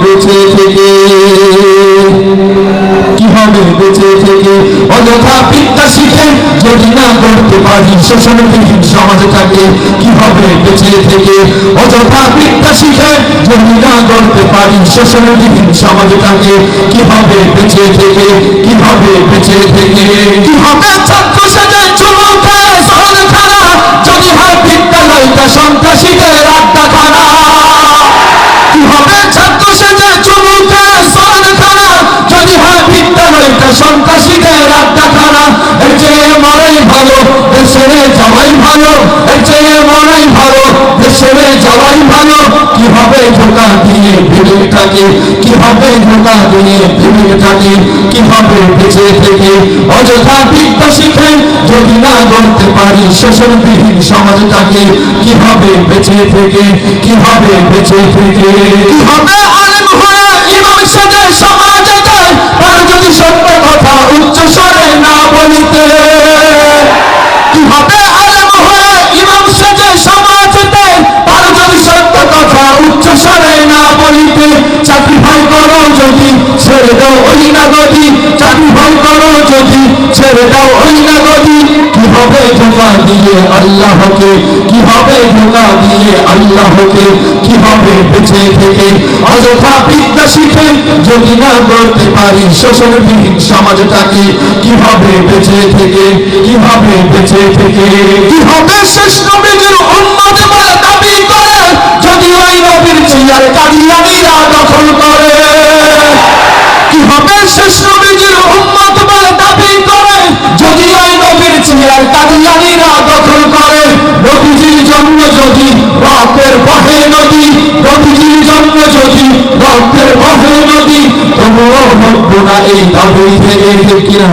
বেঁচে থেকে, কিভাবে বেঁচে থেকে অযথা বিদ্যা শিখে যদি না করতে পারি শোষণবিহীন সমাজটাকে, কিভাবে বেঁচে থেকে অযথা বিদ্যা শিখে যদি না করতে পারি শোষণবিহীন সমাজটাকে, কিভাবে বেঁচে থেকে, কিভাবে বেঁচে থেকে, কিভাবে ছাত্র সেজে চুমুকে সরখানা যদি হয় বিদ্যালয়টা সন্ত্রাসীদের আড্ডাখানা, কিভাবে ছাত্র সেজে চুমুকে সরখানা যদি হয় বিদ্যালয়টা সন্ত্রাসীদের আড্ডাখানা, এর চেয়ে মরাই ভালো দেশে যাওয়াই ভালো, এর চেয়ে মরাই ভালো দেশে যাওয়াই ভালো, কিভাবে ধোঁকা দিয়ে ভিড়টাকে, কিভাবে ধোঁকা দিয়ে ভিড়টাকে, কিভাবে বেঁচে থেকে অযথা বিদ্যা শিখে যদি না করতে পারি শোষণবিহীন সমাজটাকে, কিভাবে বেঁচে থেকে, কিভাবে বেঁচে থেকে, কিভাবে আলেম হয়ে ইমাম সেজে সমাজেতে আর যদি সত্য কথা উচ্চ স্বরে না বলিতে, কিভাবে আলেম হয়ে ইমাম সেজে সমাজেতে আর যদি সত্য কথা উচ্চ স্বরে না বলিতে, চাকরি ভয় করো যদি ছেড়ে দাও ওই না গতি, চাকরি ভয় করো যদি ছেড়ে দাও ওই না গতি, কিভাবে ধোঁকা দিয়ে আল্লাহকে, কিভাবে ধোঁকা দিয়ে আল্লাহকে, কিভাবে বেঁচে থেকে অযথা বিদ্যা শিখে যদি না করতে পারি শোষণবিহীন সমাজটাকে, কিভাবে বেঁচে থেকে, কিভাবে বেঁচে থেকে, কিভাবে শেষ নবীর উম্মত বলে দাবি করে যদি ওই নবীর চেয়ার কাদিয়ানীরা দখল করে, কিভাবে শেষ নবীর উম্মত বলে দাবি করে যদি ওই নবীর চেয়ার কাদিয়ানীরা দখল করে, নবীজির জন্ম যদি রক্তের বহে নদী, নবীজির জন্ম যদি রক্তের বহে নদী, তবুও হবো না এই দাবি থেকে, কিনা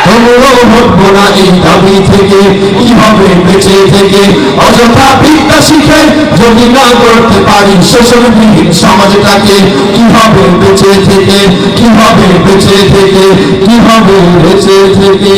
তবুও হবো না এই দাবি থেকে, কিভাবে বেঁচে থেকে অযথা বিদ্যা শিখে যদি না করতে পারি শোষণবিহীন সমাজটাকে, কিভাবে বেঁচে থেকে, কিভাবে বেঁচে থেকে, কিভাবে বেঁচে থেকে।